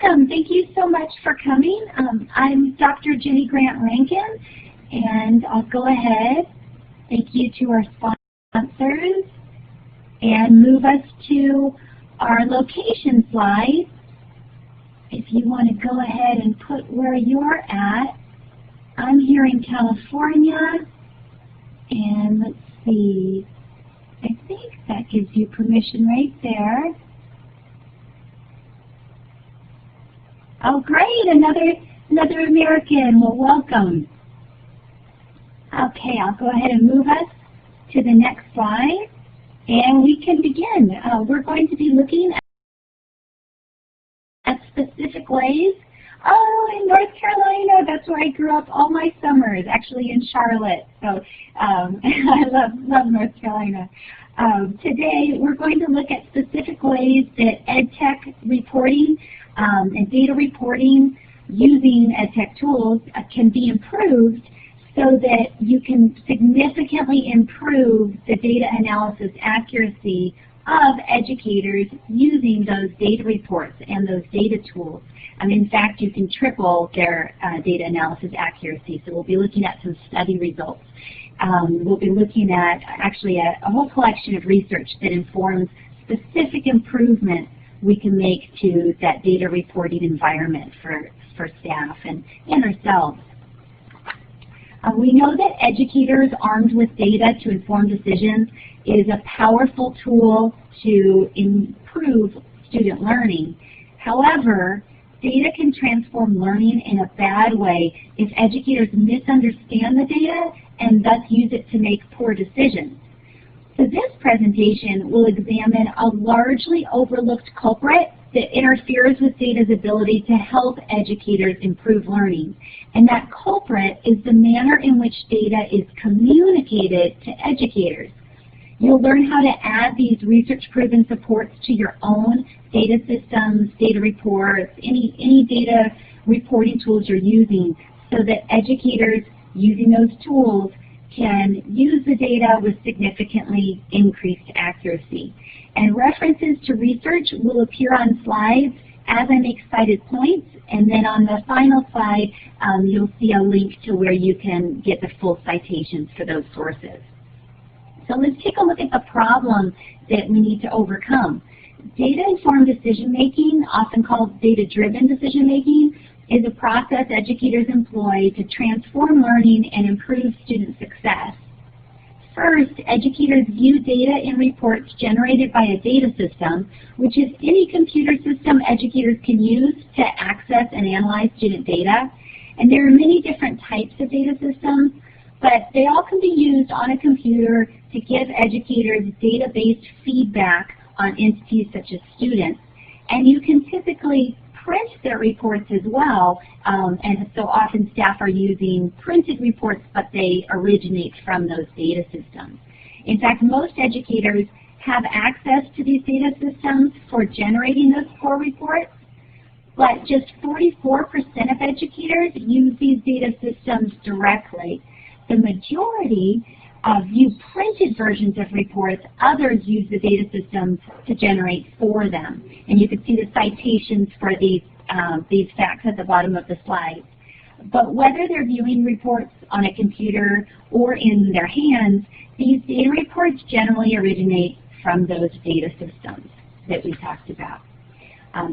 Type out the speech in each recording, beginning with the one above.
welcome. Thank you so much for coming. I'm Dr. Jenny Grant Rankin, and I'll go ahead, thank you to our sponsors, and move us to our location slide. If you want to go ahead and put where you're at, I'm here in California, and let's see, I think that gives you permission right there. Oh, great, another American. Well, welcome. Okay, I'll go ahead and move us to the next slide, and we can begin. We're going to be looking at specific ways. Oh, in North Carolina, that's where I grew up all my summers, actually in Charlotte. So I love North Carolina. Today, we're going to look at specific ways that EdTech reporting and data reporting using EdTech tools can be improved so that you can significantly improve the data analysis accuracy of educators using those data reports and those data tools. In fact, you can triple their data analysis accuracy. So we'll be looking at some study results. We'll be looking at actually a whole collection of research that informs specific improvements we can make to that data reporting environment for staff and ourselves. We know that educators armed with data to inform decisions is a powerful tool to improve student learning. However, data can transform learning in a bad way if educators misunderstand the data and thus use it to make poor decisions. So this presentation will examine a largely overlooked culprit that interferes with data's ability to help educators improve learning. And that culprit is the manner in which data is communicated to educators. You'll learn how to add these research-proven supports to your own data systems, data reports, any data reporting tools you're using so that educators using those tools can use the data with significantly increased accuracy. And references to research will appear on slides as I make cited points, and then on the final slide you'll see a link to where you can get the full citations for those sources. So let's take a look at the problem that we need to overcome. Data-informed decision-making, often called data-driven decision-making, is a process educators employ to transform learning and improve student success. First, educators view data in reports generated by a data system, which is any computer system educators can use to access and analyze student data. And there are many different types of data systems, but they all can be used on a computer to give educators data-based feedback on entities such as students. And you can typically print their reports as well, and so often staff are using printed reports, but they originate from those data systems. In fact, most educators have access to these data systems for generating those core reports, but just 44% of educators use these data systems directly. The majority view printed versions of reports. Others use the data systems to generate for them. And you can see the citations for these facts at the bottom of the slide. But whether they're viewing reports on a computer or in their hands, these data reports generally originate from those data systems that we talked about.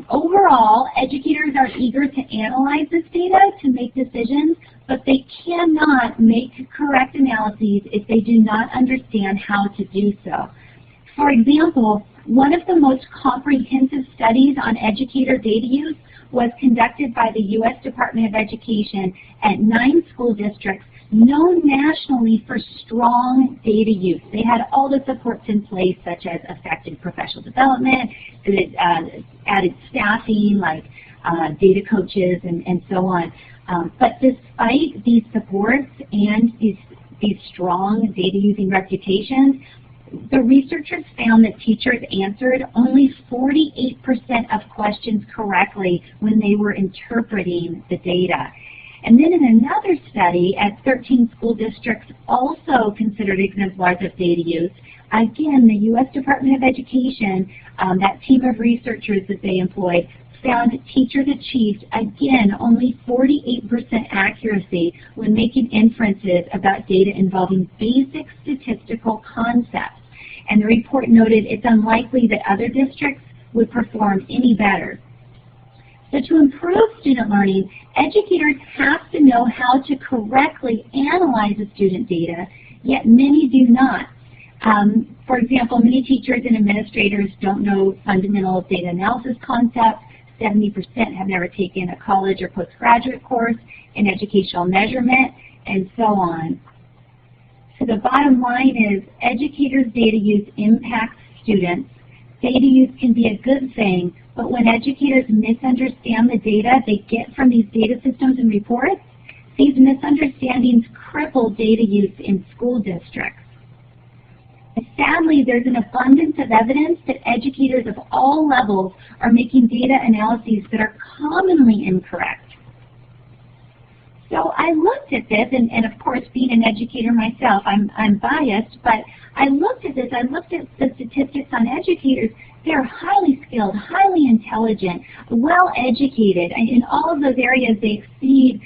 Overall, educators are eager to analyze this data to make decisions, but they cannot make correct analyses if they do not understand how to do so. For example, one of the most comprehensive studies on educator data use was conducted by the U.S. Department of Education at 9 school districts known nationally for strong data use. They had all the supports in place, such as effective professional development, added staffing like data coaches and so on. But despite these supports and these strong data using reputations, the researchers found that teachers answered only 48% of questions correctly when they were interpreting the data. And then in another study at 13 school districts also considered exemplars of data use, again, the U.S. Department of Education, that team of researchers that they employed, found teachers achieved, again, only 48% accuracy when making inferences about data involving basic statistical concepts. And the report noted it's unlikely that other districts would perform any better. So to improve student learning, educators have to know how to correctly analyze the student data, yet many do not. For example, many teachers and administrators don't know fundamental data analysis concepts. 70% have never taken a college or postgraduate course in educational measurement, and so on. So the bottom line is educators' data use impacts students. Data use can be a good thing, but when educators misunderstand the data they get from these data systems and reports, these misunderstandings cripple data use in school districts. Sadly, there's an abundance of evidence that educators of all levels are making data analyses that are commonly incorrect. So I looked at this, and of course, being an educator myself, I'm biased, but I looked at this. I looked at the statistics on educators. They're highly skilled, highly intelligent, well-educated. In all of those areas, they exceed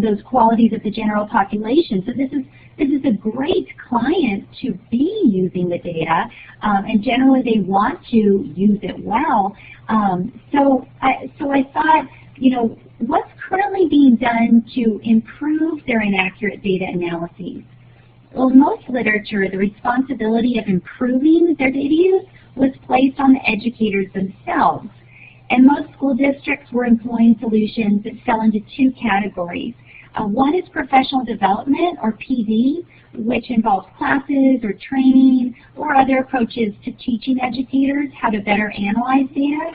those qualities of the general population. So this is a great client to be using the data, and generally they want to use it well. So I thought, you know, what's currently being done to improve their inaccurate data analyses? Well, in most literature, the responsibility of improving their data use was placed on the educators themselves. And most school districts were employing solutions that fell into two categories. One is professional development, or PD, which involves classes or training or other approaches to teaching educators how to better analyze data.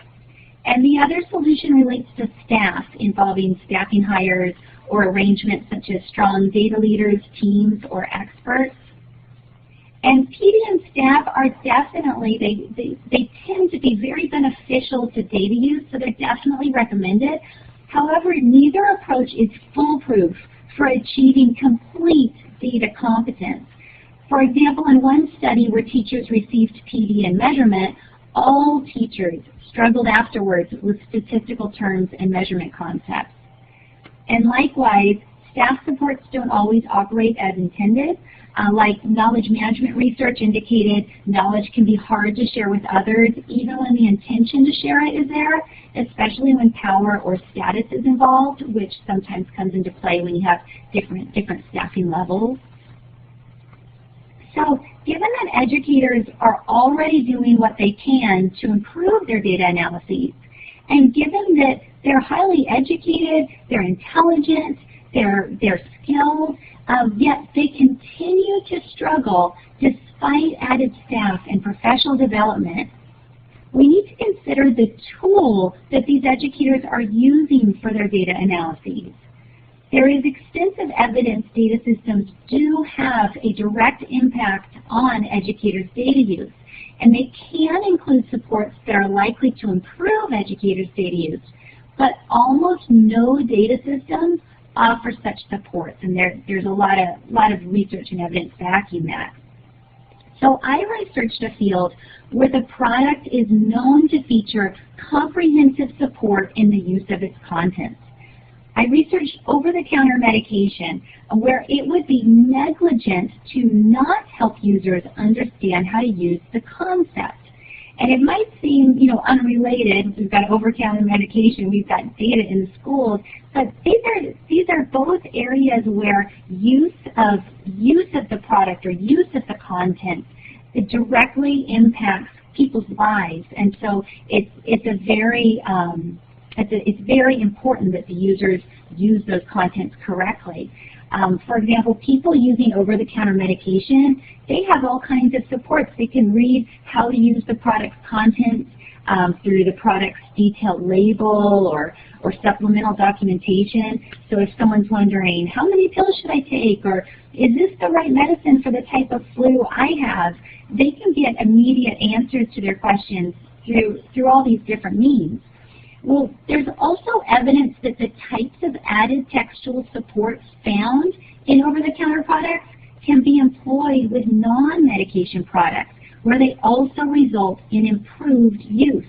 And the other solution relates to staff, involving staffing hires or arrangements such as strong data leaders, teams, or experts. And PD and staff are definitely, they tend to be very beneficial to data use, so they're definitely recommended. However, neither approach is foolproof for achieving complete data competence. For example, in one study where teachers received PD and measurement, all teachers struggled afterwards with statistical terms and measurement concepts. And likewise, staff supports don't always operate as intended. Like knowledge management research indicated, knowledge can be hard to share with others, even when the intention to share it is there, especially when power or status is involved, which sometimes comes into play when you have different staffing levels. So given that educators are already doing what they can to improve their data analyses, and given that they're highly educated, they're intelligent, they're skilled, yet they continue to struggle despite added staff and professional development, we need to consider the tool that these educators are using for their data analyses. There is extensive evidence data systems do have a direct impact on educators' data use, and they can include supports that are likely to improve educators' data use, but almost no data systems offer such supports, and there's a lot of research and evidence backing that. So I researched a field where the product is known to feature comprehensive support in the use of its contents. I researched over-the-counter medication where it would be negligent to not help users understand how to use the concept. And it might seem, you know, unrelated. We've got over-the-counter medication, we've got data in the schools, but these are both areas where use of the product or use of the content, it directly impacts people's lives. And so it's very important that the users use those contents correctly. For example, people using over-the-counter medication, they have all kinds of supports. They can read how to use the product's content through the product's detailed label or supplemental documentation. So if someone's wondering, how many pills should I take, or is this the right medicine for the type of flu I have, they can get immediate answers to their questions through all these different means. Well, there's also evidence that the types of added textual supports found in over-the-counter products can be employed with non-medication products, where they also result in improved use.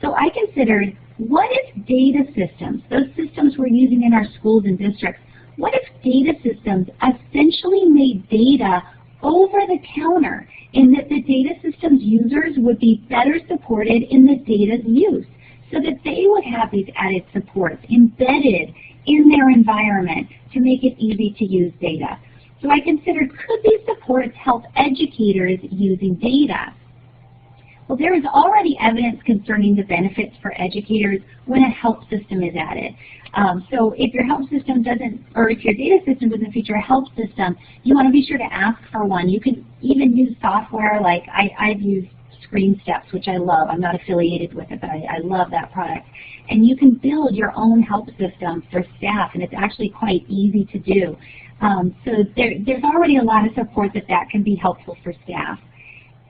So I considered what if data systems, those systems we're using in our schools and districts, what if data systems essentially made data over the counter, in that the data systems users would be better supported in the data's use, so that they would have these added supports embedded in their environment to make it easy to use data. So I considered, could these supports help educators using data? Well, there is already evidence concerning the benefits for educators when a help system is added. So if your help system doesn't, or if your data system doesn't feature a help system, you want to be sure to ask for one. You can even use software like I've used Screen Steps, which I love. I'm not affiliated with it, but I love that product. And you can build your own help system for staff, and it's actually quite easy to do. So there's already a lot of support that can be helpful for staff.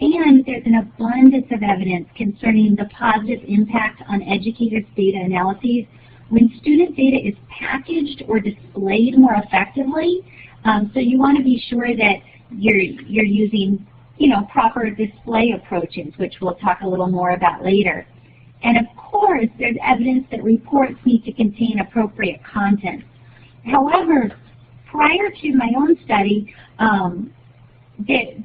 And there's an abundance of evidence concerning the positive impact on educators' data analyses when student data is packaged or displayed more effectively. So you want to be sure that you're using, proper display approaches, which we'll talk a little more about later. And of course, there's evidence that reports need to contain appropriate content. However, prior to my own study,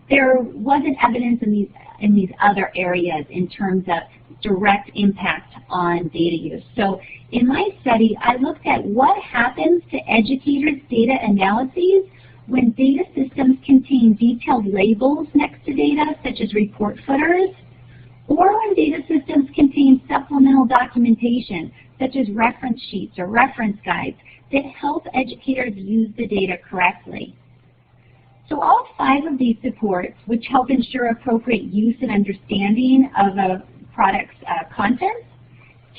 there wasn't evidence in these other areas in terms of direct impact on data use. So in my study, I looked at what happens to educators' data analyses when data systems contain detailed labels next to data, such as report footers, or when data systems contain supplemental documentation, such as reference sheets or reference guides, that help educators use the data correctly. So all 5 of these supports, which help ensure appropriate use and understanding of a product's content,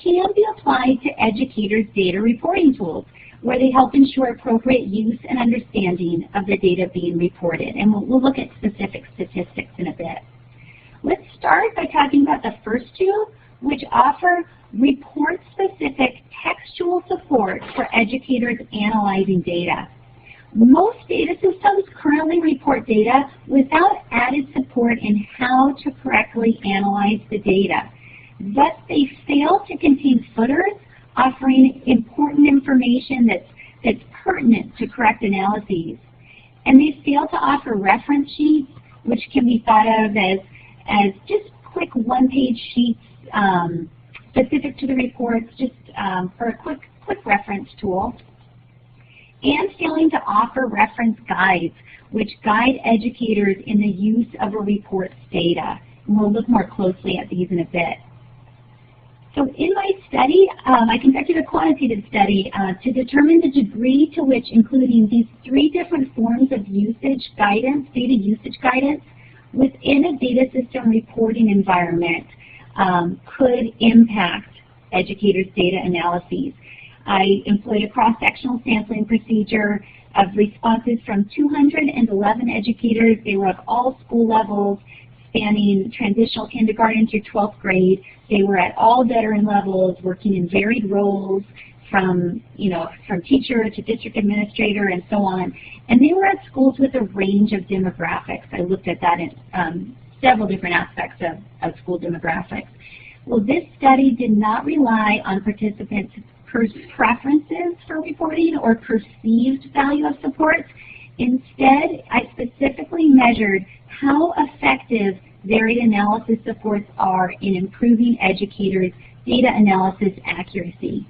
can be applied to educators' data reporting tools, where they help ensure appropriate use and understanding of the data being reported. And we'll look at specific statistics in a bit. Let's start by talking about the first 2, which offer report-specific textual support for educators analyzing data. Most data systems currently report data without added support in how to correctly analyze the data. Thus, they fail to contain footers offering important information that's pertinent to correct analyses. And they fail to offer reference sheets, which can be thought of as just quick one-page sheets specific to the reports, just for a quick reference tool. And failing to offer reference guides, which guide educators in the use of a report's data. And we'll look more closely at these in a bit. So in my study, I conducted a quantitative study to determine the degree to which including these 3 different forms of usage guidance, data usage guidance, within a data system reporting environment could impact educators' data analyses. I employed a cross-sectional sampling procedure of responses from 211 educators. They were of all school levels, spanning transitional kindergarten through 12th grade. They were at all veteran levels, working in varied roles, from teacher to district administrator and so on. And they were at schools with a range of demographics. I looked at that in several different aspects of school demographics. Well, this study did not rely on participants' preferences for reporting or perceived value of supports. Instead, I specifically measured how effective varied analysis supports are in improving educators' data analysis accuracy.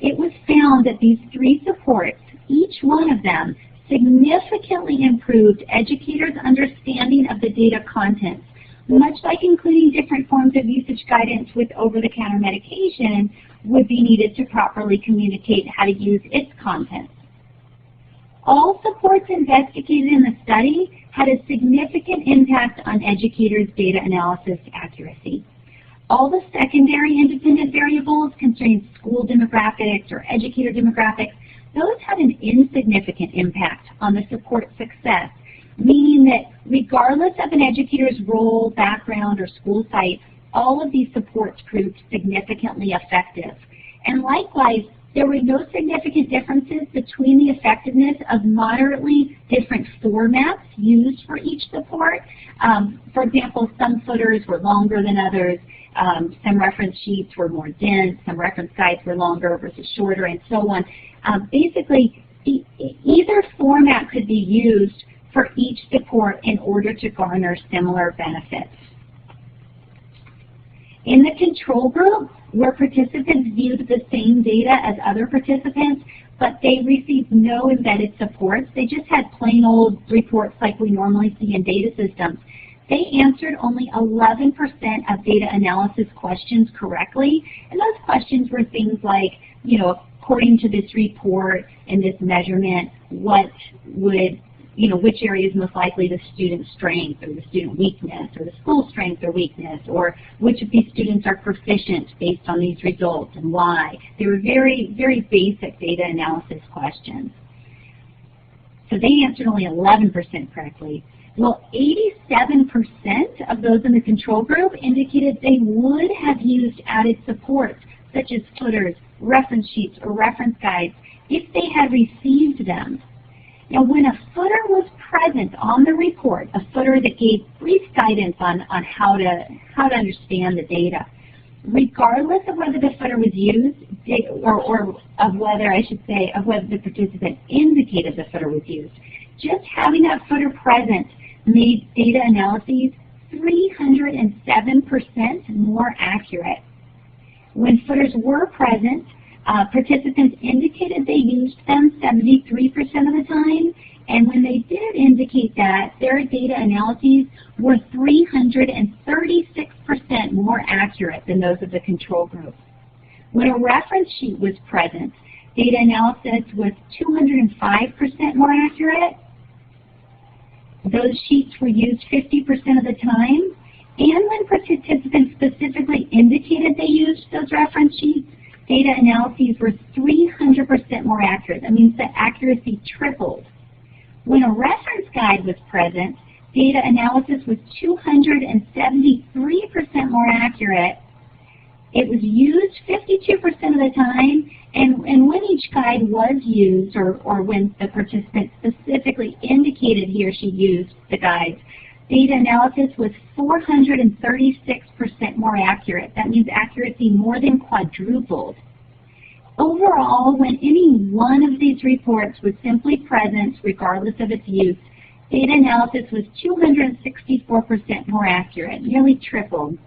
It was found that these 3 supports, each one of them, significantly improved educators' understanding of the data contents. Much like including different forms of usage guidance with over-the-counter medication would be needed to properly communicate how to use its contents. All supports investigated in the study had a significant impact on educators' data analysis accuracy. All the secondary independent variables concerning school demographics or educator demographics, those had an insignificant impact on the support success, meaning that regardless of an educator's role, background, or school site, all of these supports proved significantly effective. And likewise, there were no significant differences between the effectiveness of moderately different formats used for each support. For example, some footers were longer than others, Some reference sheets were more dense, some reference guides were longer versus shorter, and so on. Basically, either format could be used for each support in order to garner similar benefits. In the control group, where participants viewed the same data as other participants, but they received no embedded supports, they just had plain old reports like we normally see in data systems, they answered only 11% of data analysis questions correctly, and those questions were things like, you know, according to this report and this measurement, what would, you know, which area is most likely the student's strength or the student weakness or the school strength or weakness, or which of these students are proficient based on these results and why. They were very, very basic data analysis questions. So they answered only 11% correctly. Well, 87% of those in the control group indicated they would have used added supports, such as footers, reference sheets, or reference guides, if they had received them. Now, when a footer was present on the report, a footer that gave brief guidance on how to understand the data, regardless of whether the footer was used, or of whether, I should say, of whether the participant indicated the footer was used, just having that footer present made data analyses 307% more accurate. When footers were present, participants indicated they used them 73% of the time, and when they did indicate that, their data analyses were 336% more accurate than those of the control group. When a reference sheet was present, data analysis was 205% more accurate. Those sheets were used 50% of the time, and when participants specifically indicated they used those reference sheets, data analyses were 300% more accurate. That means the accuracy tripled. When a reference guide was present, data analysis was 273% more accurate. It was used 52% of the time, and when each guide was used, or when the participant specifically indicated he or she used the guides, data analysis was 436% more accurate. That means accuracy more than quadrupled. Overall, when any one of these reports was simply present, regardless of its use, data analysis was 264% more accurate, nearly tripled.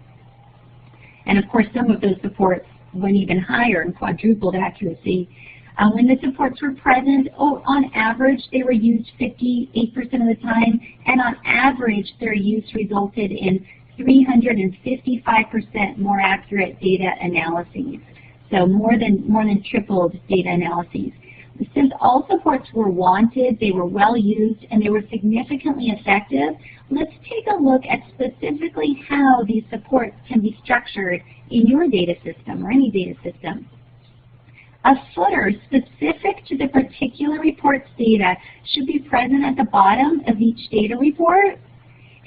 And of course, some of those supports went even higher and quadrupled accuracy. When the supports were present, on average, they were used 58% of the time, and on average, their use resulted in 355% more accurate data analyses. So more than tripled data analyses. Since all supports were wanted, they were well used, and they were significantly effective, let's take a look at specifically how these supports can be structured in your data system or any data system. A footer specific to the particular report's data should be present at the bottom of each data report,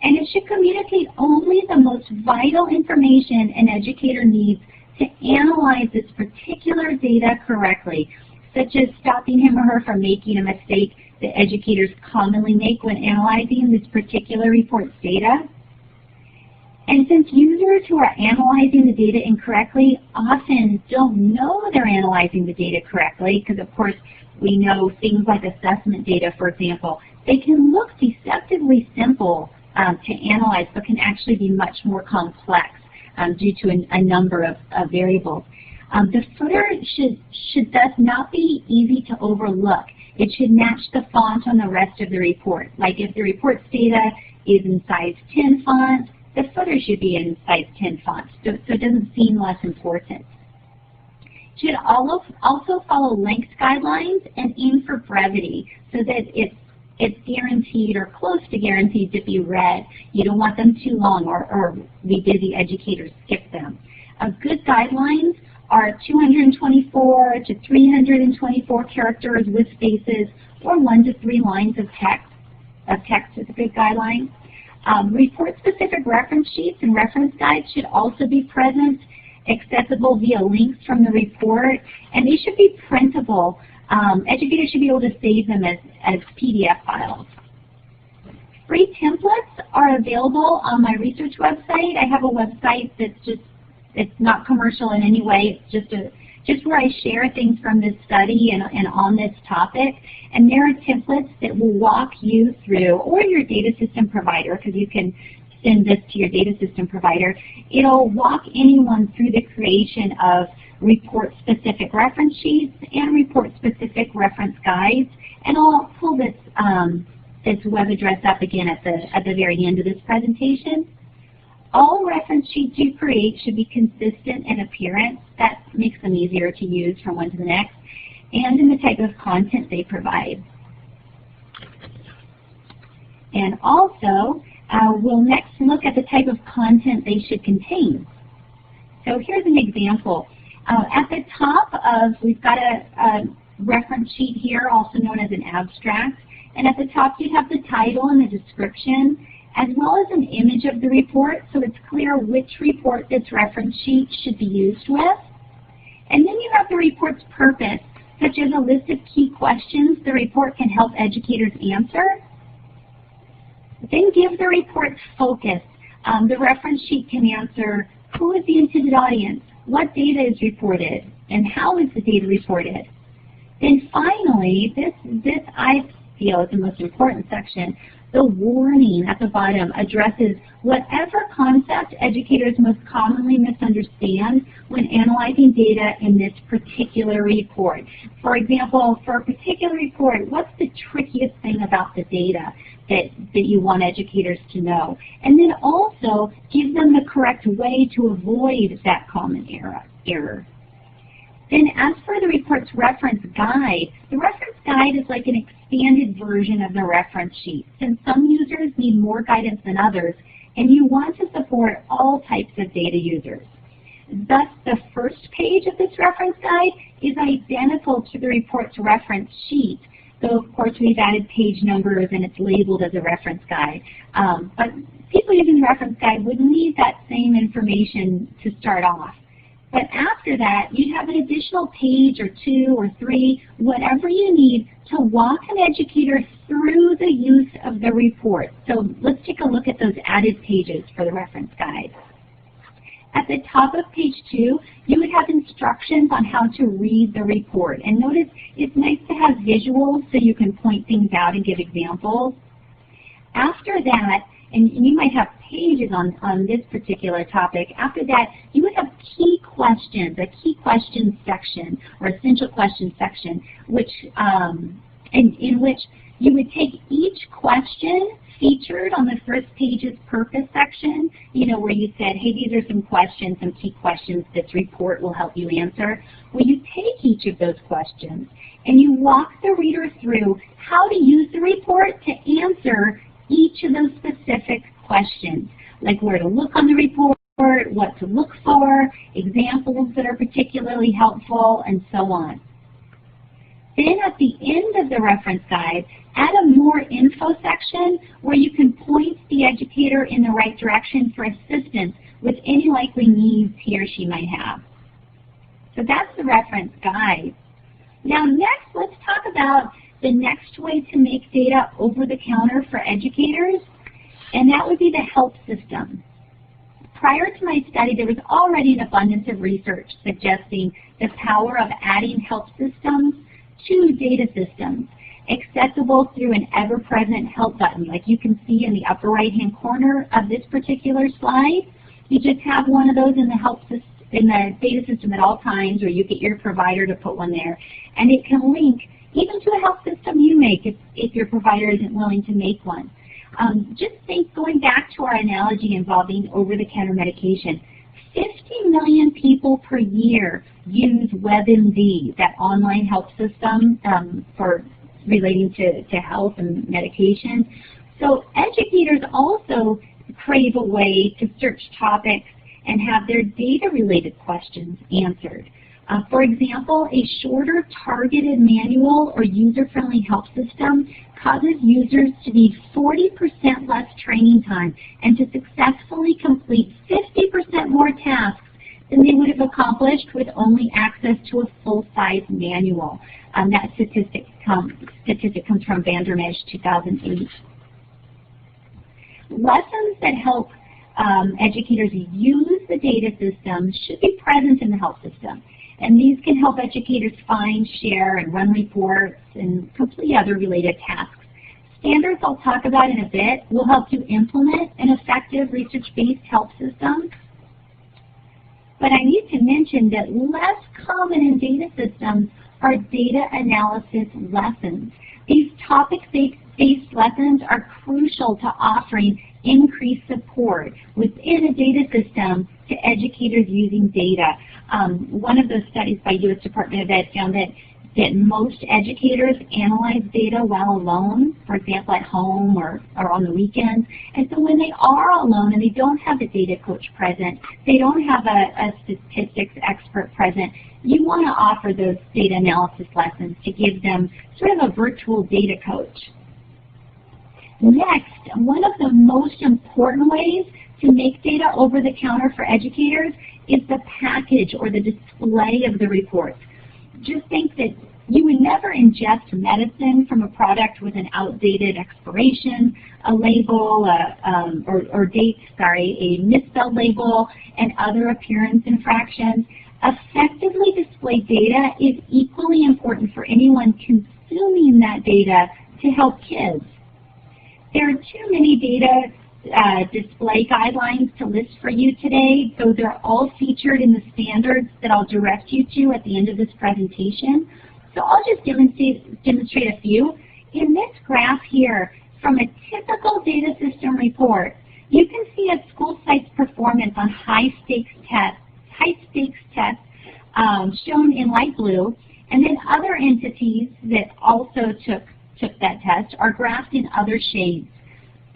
and it should communicate only the most vital information an educator needs to analyze this particular data correctly, such as stopping him or her from making a mistake that educators commonly make when analyzing this particular report's data. And since users who are analyzing the data incorrectly often don't know they're analyzing the data correctly, because of course we know things like assessment data, for example, they can look deceptively simple to analyze, but can actually be much more complex due to a number of variables. The footer should thus not be easy to overlook. It should match the font on the rest of the report. Like if the report's data is in size 10 font, the footer should be in size 10 font, so it doesn't seem less important. It should also follow length guidelines and aim for brevity, so that it's guaranteed or close to guaranteed to be read. You don't want them too long, or we busy educators skip them. Good guidelines are 224 to 324 characters with spaces, or 1 to 3 lines of text. Text is a good guideline. Report-specific reference sheets and reference guides should also be present, accessible via links from the report, and they should be printable. Educators should be able to save them as PDF files. Free templates are available on my research website. I have a website that's just It's not commercial in any way. It's just where I share things from this study and on this topic. And there are templates that will walk you through, or your data system provider, because you can send this to your data system provider. It'll walk anyone through the creation of report-specific reference sheets and report-specific reference guides. And I'll pull this this web address up again at the very end of this presentation. All reference sheets you create should be consistent in appearance. That makes them easier to use from one to the next, and in the type of content they provide. And also, we'll next look at the type of content they should contain. So here's an example. At the top we've got a reference sheet here, also known as an abstract. And at the top you have the title and the description, as well as an image of the report, so it's clear which report this reference sheet should be used with. And then you have the report's purpose, such as a list of key questions the report can help educators answer. Then give the report's focus. The reference sheet can answer who is the intended audience, what data is reported, and how is the data reported. Then finally, this I feel is the most important section. The warning at the bottom addresses whatever concept educators most commonly misunderstand when analyzing data in this particular report. For example, for a particular report, what's the trickiest thing about the data that you want educators to know? And then also give them the correct way to avoid that common error. Then as for the report's reference guide, the reference guide is like an expanded version of the reference sheet, since some users need more guidance than others, and you want to support all types of data users. Thus, the first page of this reference guide is identical to the report's reference sheet, though of course we've added page numbers and it's labeled as a reference guide. But people using the reference guide would need that same information to start off. But after that, you have an additional page or 2 or 3, whatever you need to walk an educator through the use of the report. So let's take a look at those added pages for the reference guide. At the top of page 2, you would have instructions on how to read the report. And notice it's nice to have visuals so you can point things out and give examples. After that, and you might have pages on this particular topic. After that, you would have key questions, a key questions section or essential questions section, which in which you would take each question featured on the first page's purpose section, where you said, hey, these are some questions, some key questions this report will help you answer. Well, you take each of those questions and you walk the reader through how to use the report to answer each of those specific questions, like where to look on the report, what to look for, examples that are particularly helpful, and so on. Then at the end of the reference guide, add a more info section where you can point the educator in the right direction for assistance with any likely needs he or she might have. So that's the reference guide. Now next, let's talk about the next way to make data over-the-counter for educators, and that would be the help system. Prior to my study, there was already an abundance of research suggesting the power of adding help systems to data systems, accessible through an ever-present help button, like you can see in the upper right-hand corner of this particular slide. You just have one of those in the help system, in the data system at all times, or you get your provider to put one there, and it can link even to a help system you make if your provider isn't willing to make one. Just think, going back to our analogy involving over-the-counter medication, 50 million people per year use WebMD, that online help system for relating to health and medication. So educators also crave a way to search topics and have their data-related questions answered. For example, a shorter targeted manual or user-friendly help system causes users to need 40% less training time and to successfully complete 50% more tasks than they would have accomplished with only access to a full-size manual. That statistic comes from Vandermesh 2008. Lessons that help educators use the data system should be present in the health system. And these can help educators find, share, and run reports and complete other related tasks. Standards I'll talk about in a bit will help you implement an effective research-based health system. But I need to mention that less common in data systems are data analysis lessons. These topic-based lessons are crucial to offering increased support within a data system to educators using data. One of those studies by U.S. Department of Ed found that most educators analyze data while alone, for example at home or on the weekends. And so when they are alone and they don't have a data coach present, they don't have a statistics expert present, you want to offer those data analysis lessons to give them sort of a virtual data coach. Next, one of the most important ways to make data over the counter for educators is the package or the display of the reports. Just think that you would never ingest medicine from a product with an outdated expiration, a label, a misspelled label, and other appearance infractions. Effectively displayed data is equally important for anyone consuming that data to help kids. There are too many data display guidelines to list for you today. Those are all featured in the standards that I'll direct you to at the end of this presentation. So I'll just demonstrate a few. In this graph here, from a typical data system report, you can see a school site's performance on high-stakes tests shown in light blue, and then other entities that also took that test are graphed in other shades.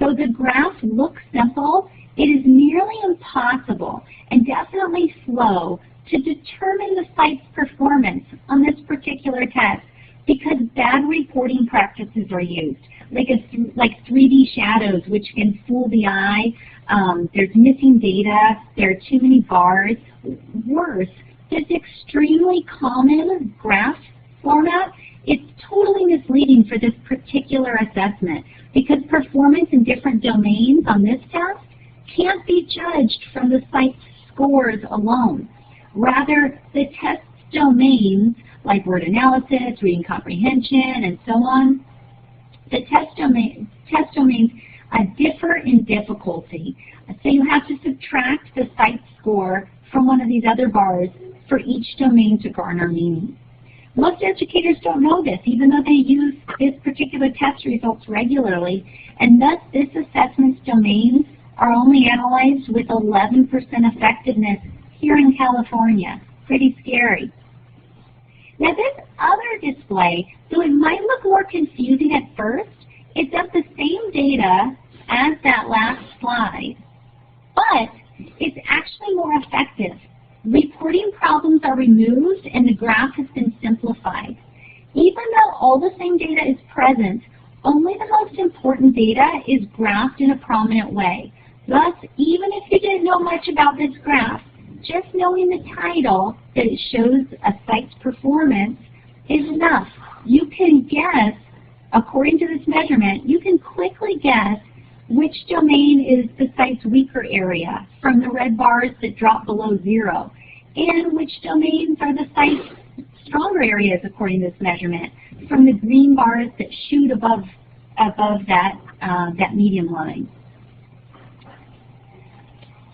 So the graph looks simple. It is nearly impossible and definitely slow to determine the site's performance on this particular test because bad reporting practices are used, like 3D shadows, which can fool the eye. There's missing data. There are too many bars. Worse, this extremely common graph format, it's totally misleading for this particular assessment because performance in different domains on this test can't be judged from the site's scores alone. Rather, the test's domains, like word analysis, reading comprehension, and so on, the test domains differ in difficulty. So you have to subtract the site score from one of these other bars for each domain to garner meaning. Most educators don't know this, even though they use this particular test results regularly, and thus this assessment's domains are only analyzed with 11% effectiveness here in California. Pretty scary. Now this other display, though it might look more confusing at first, it's of the same data as that last slide, but it's actually more effective. Reporting problems are removed and the graph has been simplified. Even though all the same data is present, only the most important data is graphed in a prominent way. Thus, even if you didn't know much about this graph, just knowing the title that it shows a site's performance is enough. You can guess, according to this measurement, you can quickly guess which domain is the site's weaker area from the red bars that drop below 0, and which domains are the site's stronger areas according to this measurement from the green bars that shoot above that medium line.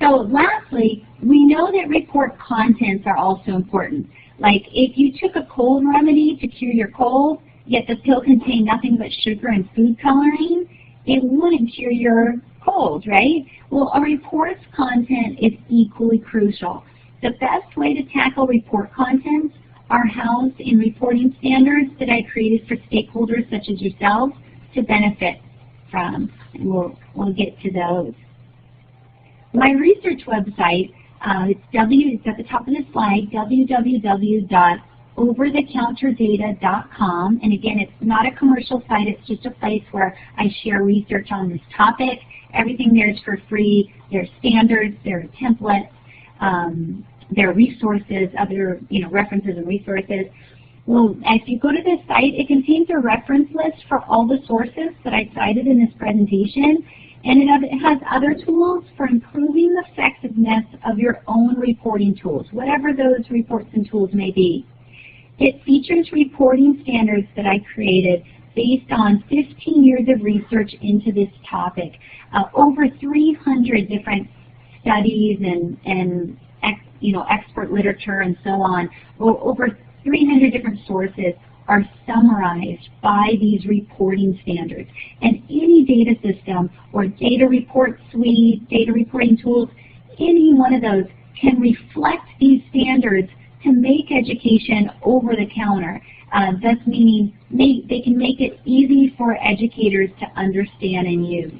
So lastly, we know that report contents are also important. Like if you took a cold remedy to cure your cold, yet the pill contained nothing but sugar and food coloring, it wouldn't cure your cold, right? Well, a report's content is equally crucial. The best way to tackle report contents are housed in reporting standards that I created for stakeholders such as yourselves to benefit from. And we'll get to those. My research website, it's at the top of the slide, www.overthecounterdata.com. And again, it's not a commercial site, it's just a place where I share research on this topic. Everything there is for free. There are standards, there are templates, there are resources, other references and resources. Well, if you go to this site, it contains a reference list for all the sources that I cited in this presentation. And it has other tools for improving the effectiveness of your own reporting tools, whatever those reports and tools may be. It features reporting standards that I created based on 15 years of research into this topic. Over 300 different studies and expert literature and so on. Over 300 different sources are summarized by these reporting standards. And any data system or data report suite, data reporting tools, any one of those can reflect these standards to make education over the counter. Thus meaning they can make it easy for educators to understand and use.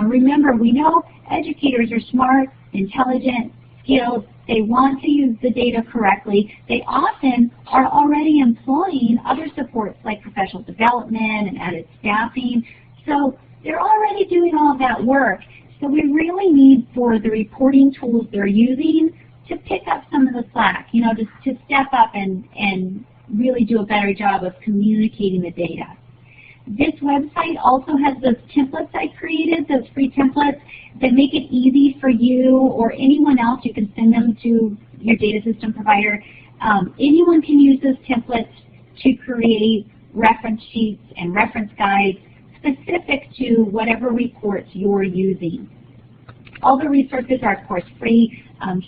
Remember, we know educators are smart, intelligent, skilled. They want to use the data correctly. They often are already employing other supports like professional development and added staffing. So they're already doing all of that work. So we really need for the reporting tools they're using to pick up some of the slack, to step up and really do a better job of communicating the data. This website also has those templates I created, those free templates that make it easy for you or anyone else. You can send them to your data system provider. Anyone can use those templates to create reference sheets and reference guides specific to whatever reports you're using. All the resources are, of course, free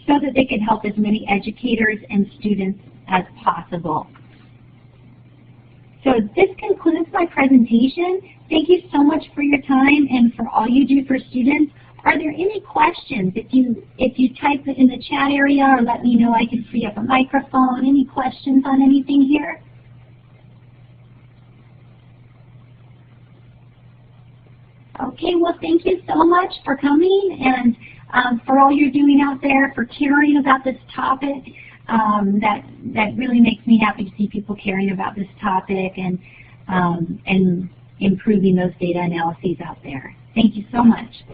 so that they can help as many educators and students as possible. So this concludes my presentation. Thank you so much for your time and for all you do for students. Are there any questions? If you type it in the chat area or let me know, I can free up a microphone. Any questions on anything here? Okay, well, thank you so much for coming and for all you're doing out there, for caring about this topic. That really makes me happy to see people caring about this topic and improving those data analyses out there. Thank you so much.